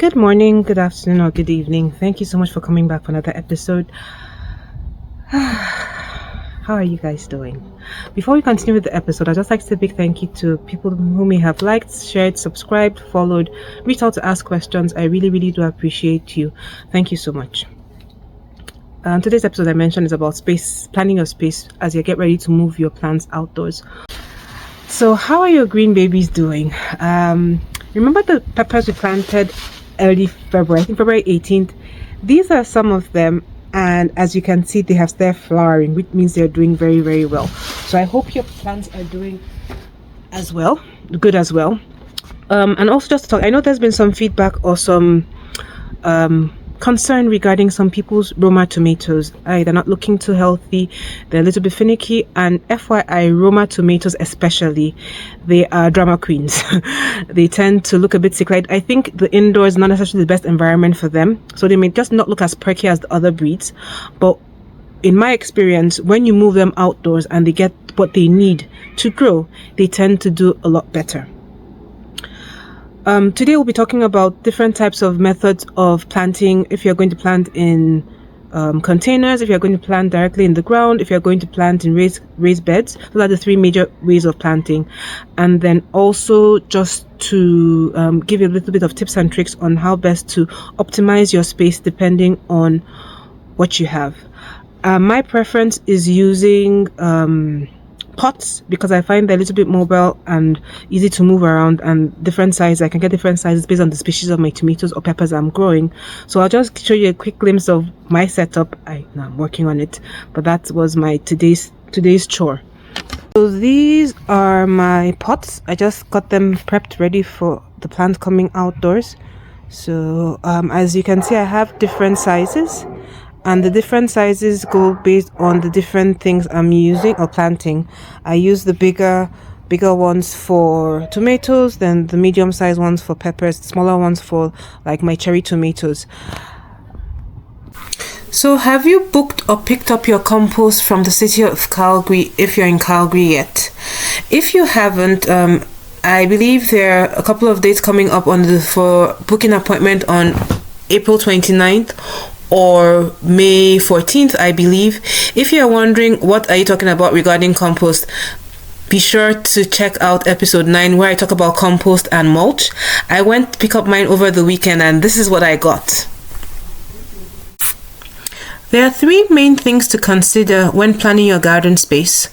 Good morning, good afternoon, or good evening. Thank you so much for coming back for another episode. How are you guys doing? Before we continue with the episode, I'd just like to say a big thank you to people who may have liked, shared, subscribed, followed, reached out to ask questions. I really do appreciate you. Thank you so much. Today's episode I mentioned is about space, planning your space as you get ready to move your plants outdoors. So how are your green babies doing? Remember the peppers we planted early February, I think February 18th. These are some of them, and as you can see, they have started flowering, which means they're doing very well. So I hope your plants are doing good as well. And also just to talk, I know there's been some feedback or some concern regarding some people's Roma tomatoes. They're not looking too healthy, they're a little bit finicky, and FYI, Roma tomatoes especially, they are drama queens. They tend to look a bit sick. I think the indoors is not necessarily the best environment for them, so they may just not look as perky as the other breeds, but in my experience, when you move them outdoors and they get what they need to grow, they tend to do a lot better. Today we'll be talking about different types of methods of planting. If you're going to plant in containers, if you're going to plant directly in the ground, if you're going to plant in raised beds. Those are the three major ways of planting. And then also just to give you a little bit of tips and tricks on how best to optimize your space depending on what you have. My preference is using pots because I find they're a little bit mobile and easy to move around, and different sizes. I can get different sizes based on the species of my tomatoes or peppers I'm growing. So I'll just show you a quick glimpse of my setup. I'm working on it, but that was my today's chore. So these are my pots. I just got them prepped ready for the plant coming outdoors. So as you can see, I have different sizes, and the different sizes go based on the different things I'm using or planting. I use the bigger ones for tomatoes, then the medium sized ones for peppers, smaller ones for like my cherry tomatoes. So have you booked or picked up your compost from the city of Calgary if you're in Calgary yet? If you haven't, I believe there are a couple of dates coming up for booking appointment on April 29th or May 14th, I believe. If you're wondering what are you talking about regarding compost, be sure to check out episode 9 where I talk about compost and mulch. I went to pick up mine over the weekend and this is what I got. There are three main things to consider when planning your garden space.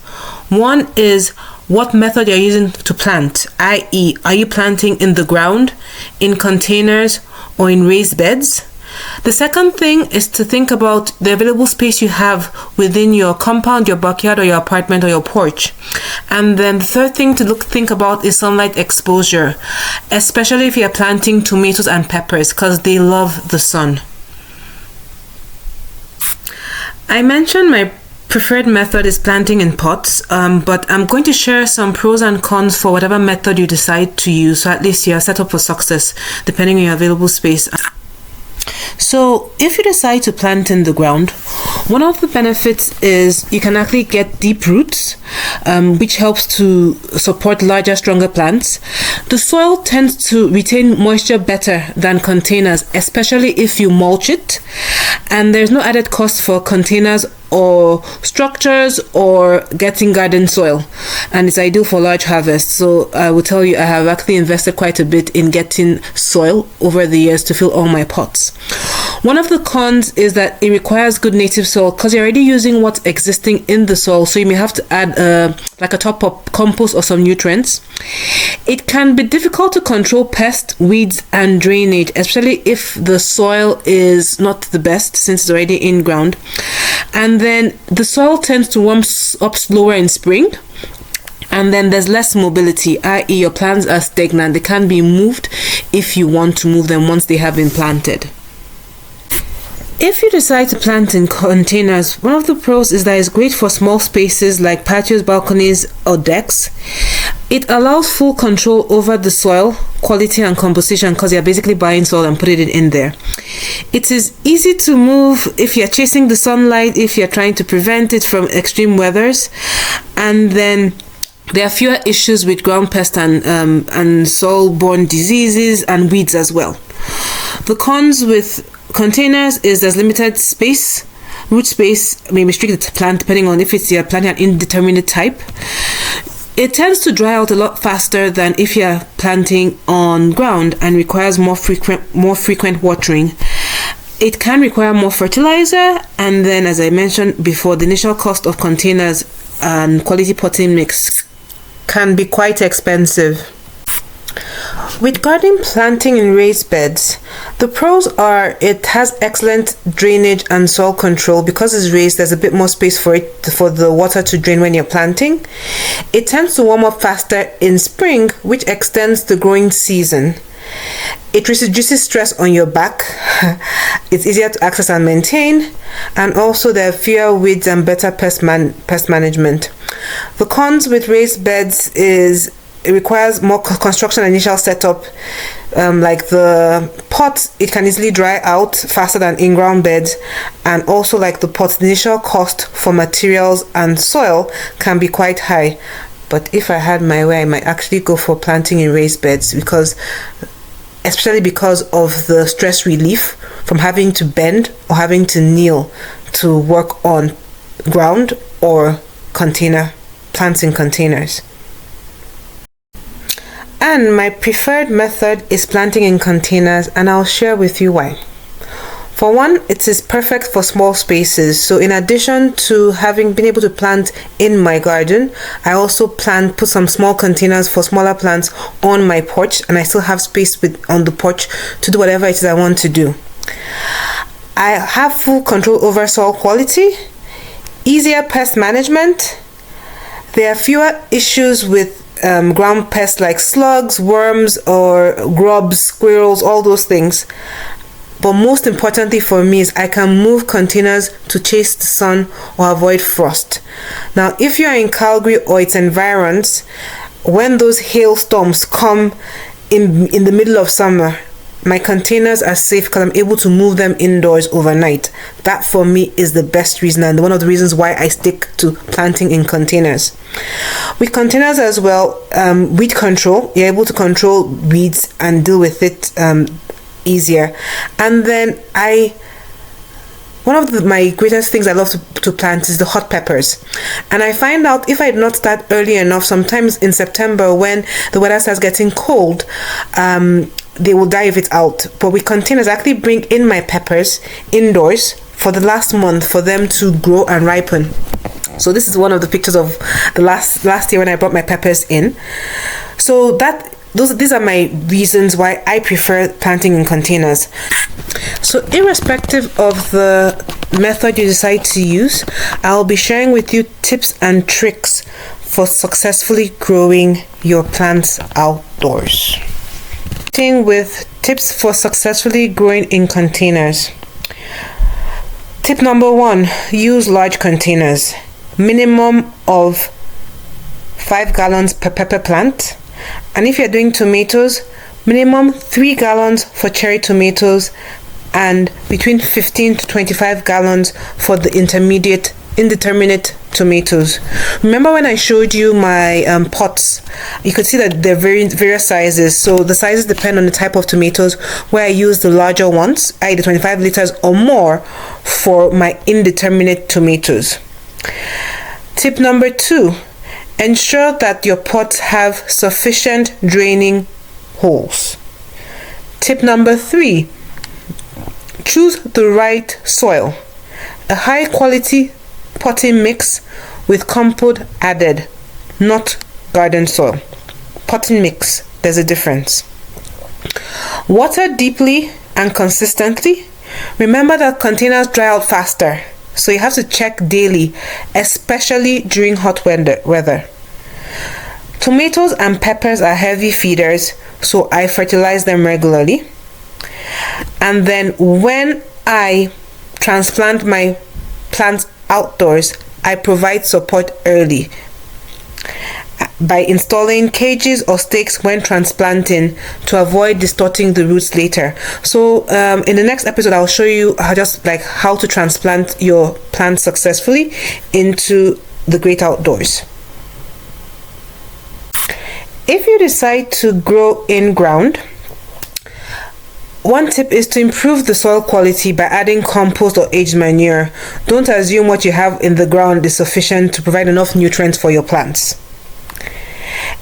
One is what method you're using to plant, i.e., are you planting in the ground, in containers, or in raised beds? The second thing is to think about the available space you have within your compound, your backyard, or your apartment, or your porch. And then the third thing to think about is sunlight exposure, especially if you're planting tomatoes and peppers because they love the sun. I mentioned my preferred method is planting in pots, but I'm going to share some pros and cons for whatever method you decide to use, so at least you're set up for success depending on your available space. So if you decide to plant in the ground, one of the benefits is you can actually get deep roots, which helps to support larger, stronger plants. The soil tends to retain moisture better than containers, especially if you mulch it, and there's no added cost for containers or structures or getting garden soil, and it's ideal for large harvests. So I will tell you, I have actually invested quite a bit in getting soil over the years to fill all my pots. One of the cons is that it requires good native soil because you're already using what's existing in the soil, so you may have to add like a top-up compost or some nutrients. It can be difficult to control pests, weeds, and drainage, especially if the soil is not the best since it's already in ground. And then the soil tends to warm up slower in spring, and then there's less mobility, i.e. your plants are stagnant. They can't be moved if you want to move them once they have been planted. If you decide to plant in containers, one of the pros is that it's great for small spaces like patios, balconies, or decks. It allows full control over the soil quality and composition because you're basically buying soil and putting it in there. It is easy to move if you're chasing the sunlight, if you're trying to prevent it from extreme weathers, and then there are fewer issues with ground pests and soil-borne diseases and weeds as well. The cons with containers is there's limited space. Root space may restrict the plant depending on if you're planting an indeterminate type. It tends to dry out a lot faster than if you're planting on ground and requires more frequent watering. It can require more fertilizer, and then, as I mentioned before, the initial cost of containers and quality potting mix can be quite expensive. With garden planting in raised beds, the pros are it has excellent drainage and soil control. Because it's raised, there's a bit more space for the water to drain when you're planting. It tends to warm up faster in spring, which extends the growing season. It reduces stress on your back. It's easier to access and maintain, and also there are fewer weeds and better pest management. The cons with raised beds is it requires more construction and initial setup. Like the pot, it can easily dry out faster than in-ground beds, and also like the pot, the initial cost for materials and soil can be quite high. But if I had my way, I might actually go for planting in raised beds, especially because of the stress relief from having to bend or having to kneel to work on ground or plants in containers. And my preferred method is planting in containers, and I'll share with you why. For one, it is perfect for small spaces. So in addition to having been able to plant in my garden, I also put some small containers for smaller plants on my porch, and I still have space on the porch to do whatever it is I want to do. I have full control over soil quality, easier pest management. There are fewer issues with ground pests like slugs, worms, or grubs, squirrels, all those things. But most importantly for me is I can move containers to chase the sun or avoid frost. Now, if you are in Calgary or its environs, when those hailstorms come in the middle of summer, my containers are safe because I'm able to move them indoors overnight. That for me is the best reason, and one of the reasons why I stick to planting in containers. With containers as well, weed control, you're able to control weeds and deal with it easier. And then one of my greatest things I love to plant is the hot peppers. And I find out if I do not start early enough, sometimes in September when the weather starts getting cold, they will die if it's out. But with containers, I actually bring in my peppers indoors for the last month for them to grow and ripen. So this is one of the pictures of the last year when I brought my peppers in. So these are my reasons why I prefer planting in containers. So irrespective of the method you decide to use, I'll be sharing with you tips and tricks for successfully growing your plants outdoors. Starting with tips for successfully growing in containers. Tip number 1, use large containers. Minimum of 5 gallons per pepper plant. And if you're doing tomatoes, minimum 3 gallons for cherry tomatoes and between 15 to 25 gallons for the indeterminate tomatoes. Remember when I showed you my pots, you could see that they're various sizes. So the sizes depend on the type of tomatoes, where I use the larger ones, either 25 liters or more, for my indeterminate tomatoes. Tip number 2, ensure that your pots have sufficient draining holes. Tip number 3, choose the right soil. A high quality potting mix with compost added, not garden soil. Potting mix, there's a difference. Water deeply and consistently. Remember that containers dry out faster, so you have to check daily, especially during hot weather. Tomatoes and peppers are heavy feeders, so I fertilize them regularly. And then when I transplant my plants outdoors, I provide support early by installing cages or stakes when transplanting to avoid distorting the roots later. So in the next episode, I'll show you how to transplant your plants successfully into the great outdoors. If you decide to grow in ground, One tip is to improve the soil quality by adding compost or aged manure. Don't assume what you have in the ground is sufficient to provide enough nutrients for your plants.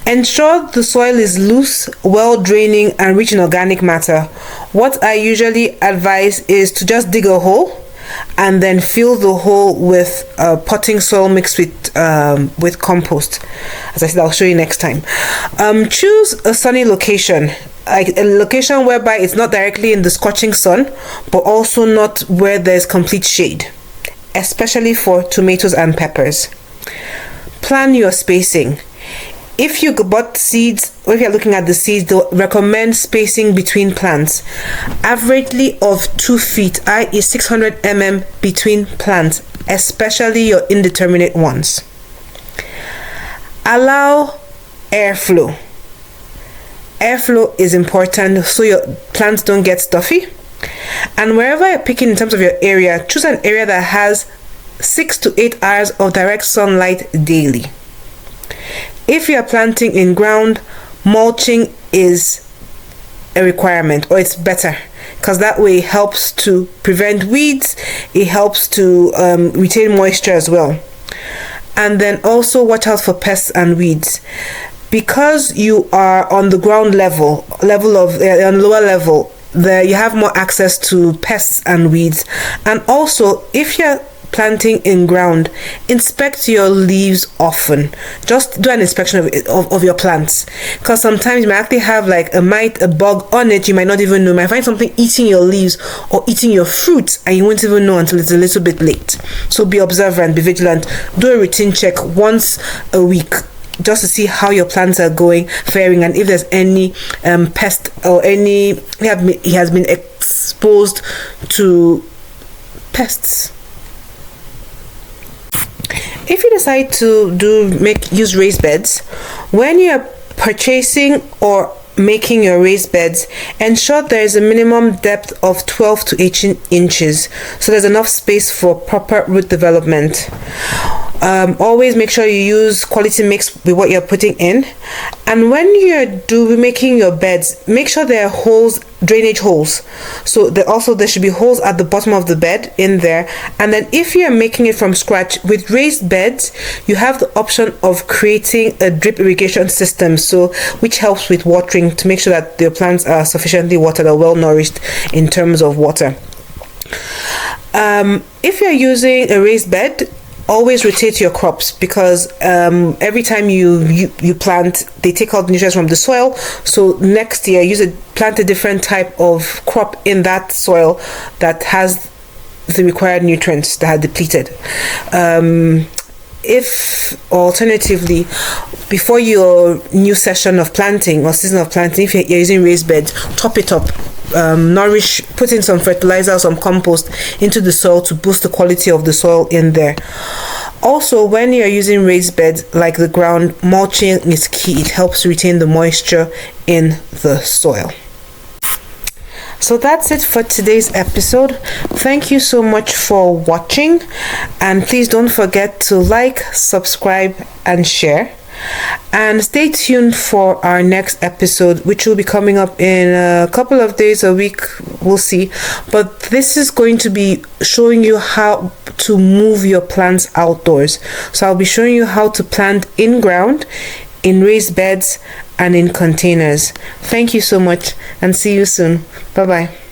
Ensure the soil is loose, well draining, and rich in organic matter. What I usually advise is to just dig a hole and then fill the hole with potting soil mixed with compost. As I said, I'll show you next time. Choose a sunny location, like a location whereby it's not directly in the scorching sun, but also not where there's complete shade, especially for tomatoes and peppers. Plan your spacing. If you bought seeds, or if you're looking at the seeds, they'll recommend spacing between plants averagely of 2 feet, i.e. 600 mm between plants, especially your indeterminate ones. Allow airflow. Airflow is important so your plants don't get stuffy. And wherever you're picking in terms of your area, choose an area that has 6 to 8 hours of direct sunlight daily. If you are planting in ground, mulching is a requirement, or it's better, because that way it helps to prevent weeds, it helps to retain moisture as well. And then also watch out for pests and weeds. Because you are on the ground level of on lower level, there you have more access to pests and weeds. And also, if you're planting in ground, inspect your leaves often. Just do an inspection of your plants, because sometimes you might actually have like a mite, a bug on it. You might not even know. You might find something eating your leaves or eating your fruits, and you won't even know until it's a little bit late. So be observant, be vigilant. Do a routine check once a week, just to see how your plants are faring, and if there's any pest or he has been exposed to pests. If you decide to use raised beds, when you're purchasing or making your raised beds, ensure there is a minimum depth of 12 to 18 inches, so there's enough space for proper root development. Always make sure you use quality mix with what you're putting in. And when you're making your beds, make sure there are holes, drainage holes. So there should be holes at the bottom of the bed in there. And then if you're making it from scratch with raised beds, you have the option of creating a drip irrigation system, which helps with watering, to make sure that your plants are sufficiently watered or well nourished in terms of water. If you're using a raised bed, always rotate your crops, because every time you plant, they take out nutrients from the soil. So next year, plant a different type of crop in that soil that has the required nutrients that are depleted. If alternatively, before your new session of planting or season of planting, if you're using raised beds, top it up. Put in some fertilizer or some compost into the soil to boost the quality of the soil in there. Also, when you're using raised beds like the ground, mulching is key. It helps retain the moisture in the soil. So that's it for today's episode. Thank you so much for watching, and please don't forget to like, subscribe, and share. And stay tuned for our next episode, which will be coming up in a couple of days, a week, we'll see. But this is going to be showing you how to move your plants outdoors. So I'll be showing you how to plant in ground, in raised beds, and in containers. Thank you so much, and see you soon. Bye bye.